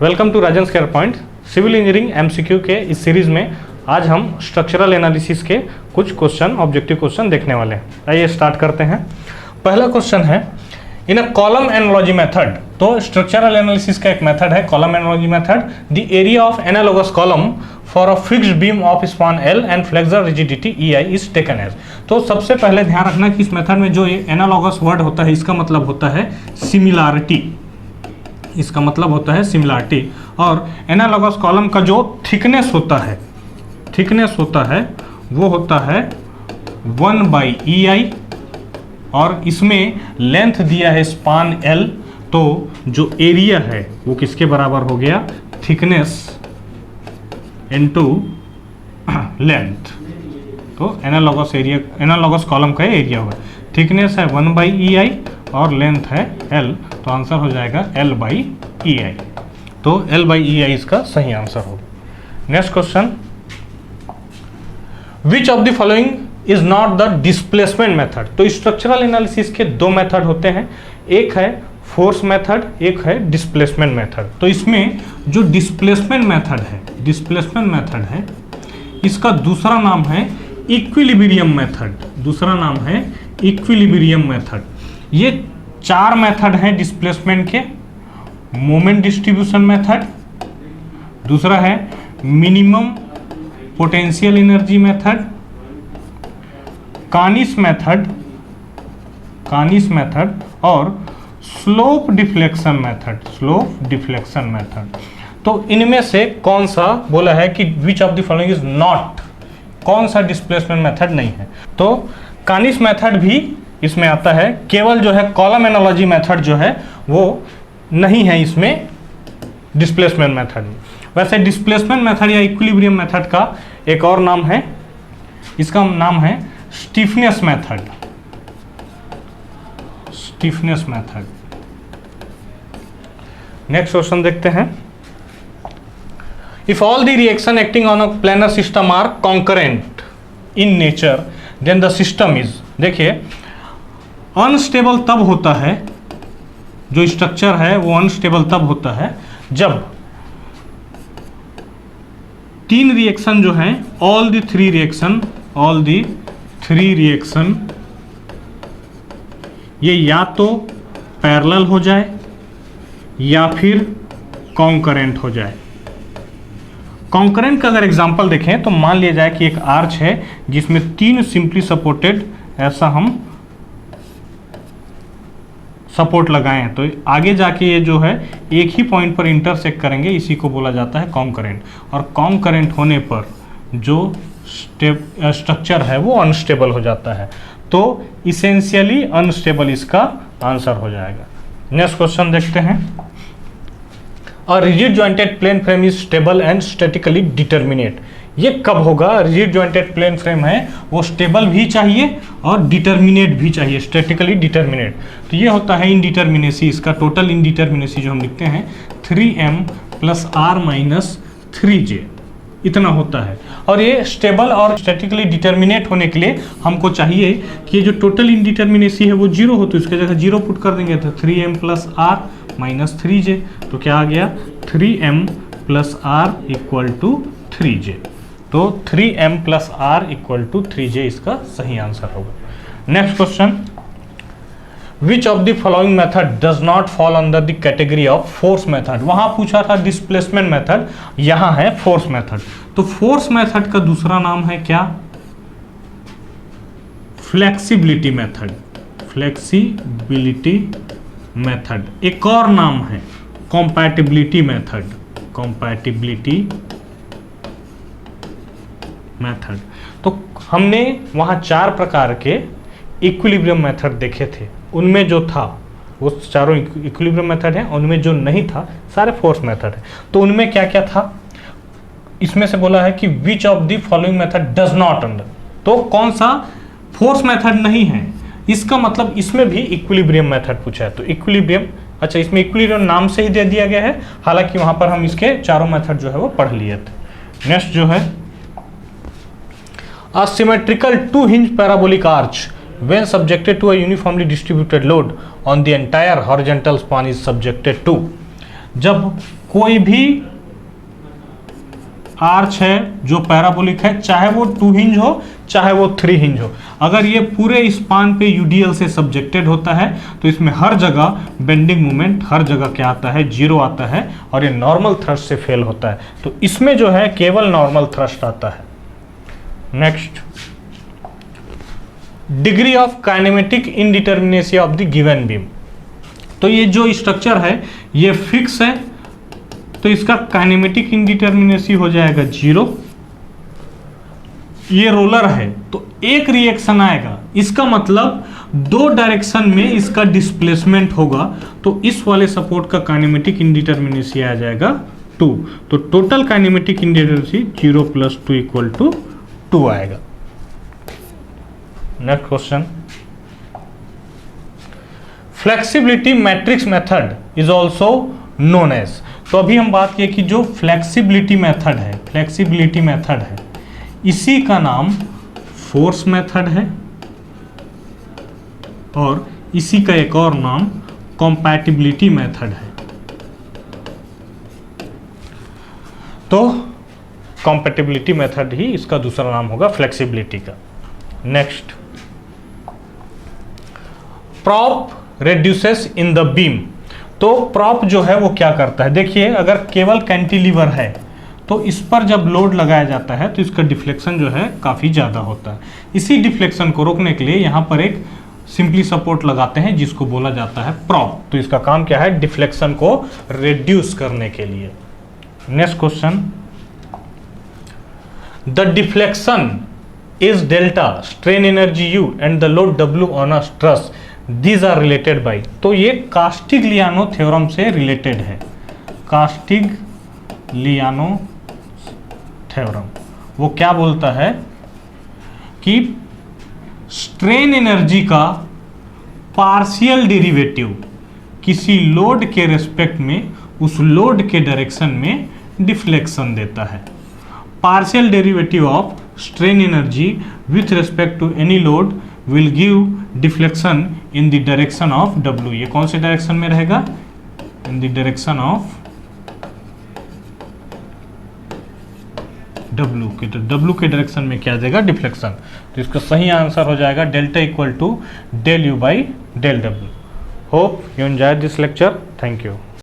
Welcome to Rajan care point. Civil engineering MCQ के इस series में आज हम स्ट्रक्चरल एनालिसिस के कुछ क्वेश्चन, ऑब्जेक्टिव क्वेश्चन देखने वाले हैं। आइए स्टार्ट करते हैं। पहला क्वेश्चन है, in a column analogy method. तो स्ट्रक्चरल एनालिसिस का एक मेथड है column analogy method. The area of analogous column for a fixed beam of span L and flexural rigidity EI is taken as. तो सबसे पहले ध्यान रखना कि इस मेथड में जो ये एनालॉगस वर्ड होता है इसका मतलब होता है सिमिलैरिटी। इसका मतलब होता है सिमिलैरिटी। और एनालॉगस कॉलम का जो थिकनेस होता है वो होता है 1/EI और इसमें लेंथ दिया है स्पान L। तो जो एरिया है वो किसके बराबर हो गया? Thickness into length. तो एनालॉगस कॉलम का एरिया होगा। थिकनेस है 1/EI और लेंथ है L, तो आंसर हो जाएगा L/EI। तो L/EI इसका सही आंसर होगा। Next question, which of the following is not the displacement method. तो स्ट्रक्चरल एनालिसिस के दो मेथड होते हैं, एक है फोर्स मेथड, एक है डिस्प्लेसमेंट मेथड। तो इसमें जो डिस्प्लेसमेंट मेथड है इसका दूसरा नाम है इक्विलिब्रियम मेथड। ये चार मेथड हैं डिस्प्लेसमेंट के। मोमेंट डिस्ट्रीब्यूशन मेथड, दूसरा है minimum potential energy method, Kani's method और स्लोप डिफ्लेक्शन मेथड। तो इनमें से कौन सा बोला है कि which of the following is not, कौन सा डिस्प्लेसमेंट मेथड नहीं है? तो कानिस मेथड भी इसमें आता है, केवल जो है कॉलम एनालॉजी मेथड जो है वो नहीं है इसमें डिस्प्लेसमेंट मेथड में। वैसे डिस्प्लेसमेंट मेथड या इक्विलिब्रियम मेथड का एक और नाम है, इसका नाम है स्टिफनेस मेथड। नेक्स्ट क्वेश्चन देखते हैं। If all the reaction acting on a planar system are concurrent in nature then the system is. देखिए, अनस्टेबल तब होता है, जो स्ट्रक्चर है वो अनस्टेबल तब होता है जब तीन रिएक्शन जो हैं, ऑल द थ्री रिएक्शन ये या तो पैरेलल हो जाए या फिर कॉन्करेंट हो जाए। कॉन्करेंट का अगर एग्जांपल देखें तो मान लिया जाए कि एक आर्च है जिसमें तीन सिंपली सपोर्टेड ऐसा हम सपोर्ट लगाए हैं, तो आगे जाके ये जो है एक ही पॉइंट पर इंटरसेक्ट करेंगे, इसी को बोला जाता है कॉन्करेंट। और कॉन्करेंट होने पर जो स्ट्रक्चर है वो अनस्टेबल हो जाता है। तो इसेंशियली अनस्टेबल इसका आंसर हो जाएगा। नेक्स्ट क्वेश्चन देखते हैं। A rigid jointed plane frame is stable and statically determinate. ये कब होगा? रिजिड जॉइंटेड प्लेन फ्रेम है वो स्टेबल भी चाहिए और डिटर्मिनेट भी चाहिए, स्टैटिकली डिटर्मिनेट। तो ये होता है इनडिटर्मिनेसी। इसका टोटल इनडिटर्मिनेसी जो हम लिखते हैं 3m + r - 3j, इतना होता है। और ये स्टेबल और स्टैटिकली डिटर्मिनेट होने के लिए हमको चाहिए कि ये जो टोटल इनडिटर्मिनेसी है वो 0 हो, तो इसके जगह 0 पुट कर देंगे तो 3m + r - 3j। तो क्या आ गया? 3m + r = 3j। तो 3m + r = 3j इसका सही आंसर होगा। Next question, which of the following method does not fall under the category of force method. वहां पूछा था डिस्प्लेसमेंट मेथड, यहां है फोर्स मेथड। तो फोर्स मेथड का दूसरा नाम है क्या? Flexibility method. एक और नाम है कंपैटिबिलिटी मेथड। तो हमने वहां चार प्रकार के इक्विलिब्रियम मेथड देखे थे, उनमें जो था वो चारों इक्विलिब्रियम मेथड है, उनमें जो नहीं था सारे फोर्स मेथड है। तो उनमें क्या क्या था? इसमें से बोला है कि which of the following method does not under. तो कौन सा फोर्स मेथड नहीं है? इसका मतलब इसमें भी इक्विलिब्रियम मेथड पूछा है। तो इक्विलिब्रियम, अच्छा इसमें इक्विलिब्रियम नाम से ही दे दिया गया है, हालांकि वहां पर हम इसके चारों मेथड जो है वो पढ़ लिए थे। नेक्स्ट जो है, a symmetrical two-hinge parabolic arch when subjected to a uniformly distributed load on the entire horizontal span is subjected to। जब कोई भी आर्च है जो पैराबोलिक है, चाहे वो 2 हिंज हो चाहे वो 3 हिंज हो, अगर ये पूरे स्पान पे यूडीएल से सब्जेक्टेड होता है तो इसमें हर जगह बेंडिंग मोमेंट हर जगह क्या आता है, 0 आता है, और ये नॉर्मल थ्रस्ट से फेल होता है। तो इसमें जो है केवल नॉर्मल थ्रस्ट आता है। Next, degree of kinematic indeterminacy of the given beam. तो ये जो स्ट्रक्चर है ये फिक्स है, तो इसका काइनेमेटिक इनडिटर्मिनेसी हो जाएगा 0। ये रोलर है तो एक रिएक्शन आएगा, इसका मतलब 2 डायरेक्शन में इसका डिस्प्लेसमेंट होगा, तो इस वाले सपोर्ट का काइनेमेटिक इनडिटर्मिनेसी आ जाएगा 2। तो टोटल काइनेमेटिक इनडिटर्मिनेसी 0 + 2 = 2 आएगा। Next question, flexibility matrix method is also known as. तो अभी हम बात किए कि जो फ्लेक्सिबिलिटी मेथड है, इसी का नाम फोर्स मेथड है, और इसी का एक और नाम कॉम्पैटिबिलिटी मेथड है। तो कॉम्पैटिबिलिटी मेथड ही इसका दूसरा नाम होगा फ्लेक्सिबिलिटी का। Next, prop reduces in the beam. तो प्रॉप जो है वो क्या करता है, देखिए अगर केवल कैंटिलीवर है तो इस पर जब लोड लगाया जाता है तो इसका डिफ्लेक्शन जो है काफ़ी ज़्यादा होता है। इसी डिफ्लेक्शन को रोकने के लिए यहाँ पर एक सिंपली सपोर्ट लगाते हैं जिसको बोला जाता है प्रॉप। तो इसका काम क्या है, डिफ्लेक्शन को रिड्यूस करने के लिए। Next question, the deflection is delta, strain energy U and the load W on a truss, these are related by. तो ये कास्टिग्लियानो थ्योरम से रिलेटेड है। कास्टिग्लियानो थ्योरम वो क्या बोलता है कि स्ट्रेन एनर्जी का पार्शियल डेरिवेटिव किसी लोड के रेस्पेक्ट में उस लोड के डायरेक्शन में डिफ्लेक्शन देता है। Partial derivative of strain energy with respect to any load will give deflection in the direction of W। ये कौन से डायरेक्शन में रहेगा, in the direction of W के, तो W के डायरेक्शन में क्या देगा, डिफ्लेक्शन। तो इसका सही आंसर हो जाएगा delta = del U/del W। Hope you enjoyed this lecture. Thank you.